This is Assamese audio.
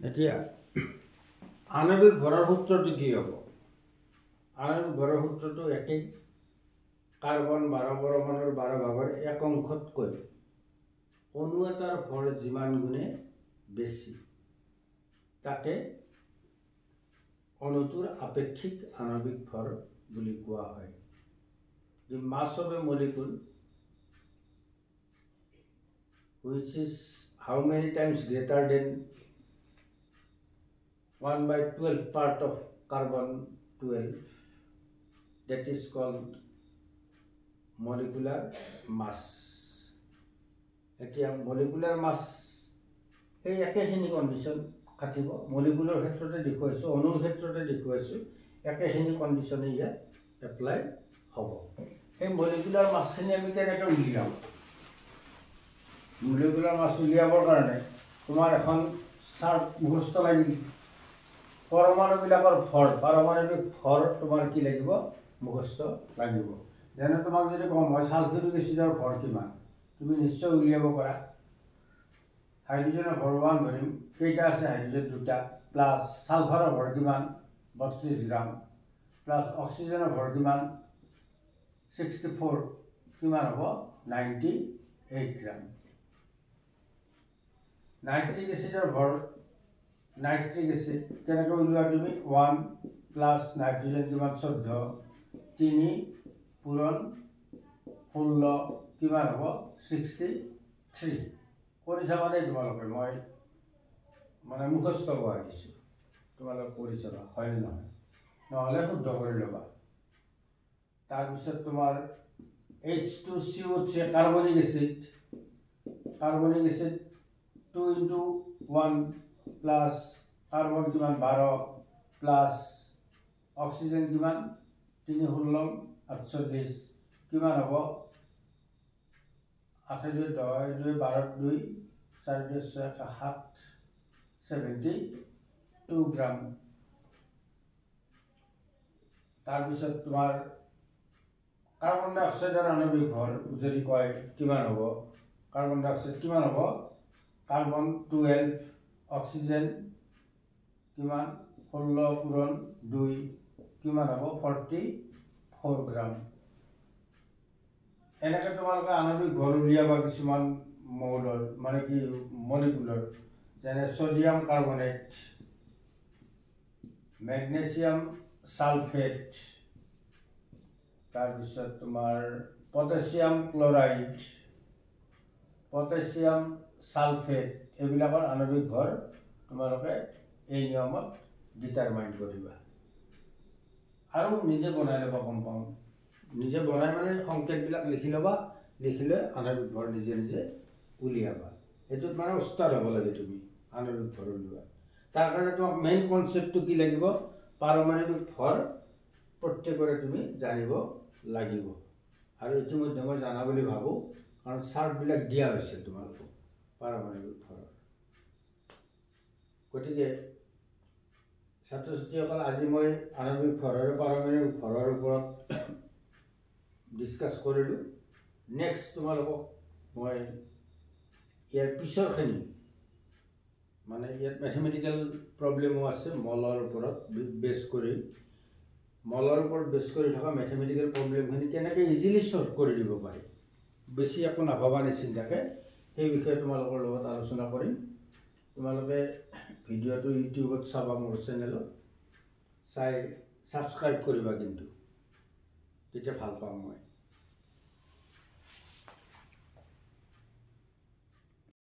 এতিয়া আণবিক ভৰৰ সূত্ৰটো কি হ'ব? আণবিক ভৰৰ সূত্ৰটো একেই। কাৰ্বন 12 পৰমাণুৰ 12 ভাগৰ 1 অংশতকৈ অণু এটাৰ ভৰ যিমান গুণে বেছি তাকে অণুটোৰ আপেক্ষিক আণবিক ভৰ বুলি কোৱা হয়। The mass of a molecule which is how many times greater than 1/12 part of carbon 12, that is called molecular mass. এতিয়া molecular mass এই একেখিনি কণ্ডিশ্যন খাটিব। মলিকুলাৰ ক্ষেত্ৰতে দেখুৱাইছোঁ, অণুৰ ক্ষেত্ৰতে দেখুৱাইছোঁ, একেখিনি কণ্ডিশ্যনে ইয়াত এপ্লাই হ'ব। সেই মলিকুলাৰ মাছখিনি আমি কেনেকৈ উলিয়াম? মলিকুলাৰ মাছ উলিয়াবৰ কাৰণে তোমাৰ এখন চাৰ্ট মুখস্থ লাগিল। পৰমাণুবিলাকৰ ভৰ, পাৰমাণৱিক ভৰ তোমাৰ কি লাগিব? মুখস্থ লাগিব। যেনে তোমাক যদি কওঁ মই ছালফিউৰিক এচিডৰ ভৰ কিমান, তুমি নিশ্চয় উলিয়াব পাৰা। হাইড্ৰোজেনৰ ভৰ 1 ধৰিম, কেইটা আছে? হাইড্ৰোজেন 2টা, প্লাছ ছালফাৰৰ ভৰ কিমান? 32 গ্ৰাম, প্লাছ অক্সিজেনৰ ভৰ কিমান? 64, কিমান হ'ব? 98 গ্ৰাম। নাইট্ৰিক এচিডৰ ভৰ, নাইট্ৰিক এচিড কেনেকৈ উলিওৱা তুমি? 1 প্লাছ নাইট্ৰোজেন কিমান? 14, 3 পূৰণ 16, কিমান হ'ব? 63। কৰি চাবা দেই তোমালোকে, মই মানে মুখস্থ বহাই দিছোঁ, তোমালোকে কৰি চাবা হয়নে নহয়, নহ'লে শুদ্ধ কৰি ল'বা। তাৰপিছত তোমাৰ H2CO3 carbonic acid, carbonic acid 2 × 1 plus carbon কিমান? 12 প্লাছ অক্সিজেন কিমান? 3 16 48, কিমান হ'ব? 8 2 10 2 12 2 4 2 6 7 72 গ্ৰাম। তাৰপিছত তোমাৰ কাৰ্বন ডাই অক্সাইডৰ আণবিক ভৰ যদি কয় কিমান হ'ব? কাৰ্বন ডাই অক্সাইড কিমান হ'ব? কাৰ্বন 12, অক্সিজেন কিমান? 16 পূৰণ 2, কিমান হ'ব? 44 গ্ৰাম। এনেকৈ তোমালোকে আণবিক ভৰ উলিয়াবা কিছুমান মৌলৰ, মানে কি মলিকুলৰ, যেনে ছডিয়াম কাৰ্বনেট, মেগনেছিয়াম ছালফেট, তাৰপিছত তোমাৰ পটাছিয়াম ক্লৰাইড, পটাছিয়াম ছালফেট, এইবিলাকৰ আণবিক ভৰ তোমালোকে এই নিয়মত ডিটাৰমাইন কৰিবা। আৰু নিজে বনাই ল'বা কম্পাউণ্ড, নিজে বনাই মানে সংকেতবিলাক লিখি ল'বা, লিখিলে আণবিক ভৰ নিজে নিজে উলিয়াবা। এইটোত মানে উস্তাদ হ'ব লাগে তুমি আণবিক ভৰ উলিওৱা। তাৰ কাৰণে তোমাক মেইন কনচেপ্টটো কি লাগিব? পাৰমাণৱিক ভৰ প্ৰত্যেকৰে তুমি জানিব লাগিব। আৰু ইতিমধ্যে মই জানা বুলি ভাবোঁ, কাৰণ চাৰ্টবিলাক দিয়া হৈছে তোমালোকক পাৰমাণৱিক ভৰৰ। গতিকে ছাত্ৰ ছাত্ৰীসকল, আজি মই আণবিক ভৰ আৰু পাৰমাণৱিক ভৰৰ ওপৰত ডিছকাছ কৰিলোঁ। নেক্সট তোমালোকক মই ইয়াৰ পিছৰখিনি, মানে ইয়াত মেথমেটিকেল প্ৰব্লেমো আছে মলৰ ওপৰত বেছ কৰি, মলৰ ওপৰত বেছ কৰি থকা মেথমেটিকেল প্ৰব্লেমখিনি কেনেকৈ ইজিলি ছল্ভ কৰি দিব পাৰি, বেছি একো নাভাবা নিচিন্তাকৈ, সেই বিষয়ে তোমালোকৰ লগত আলোচনা কৰিম। তোমালোকে ভিডিঅ'টো ইউটিউবত চাবা, মোৰ চেনেলত চাই ছাবস্ক্ৰাইব কৰিবা, কিন্তু তেতিয়া ভাল পাম মই।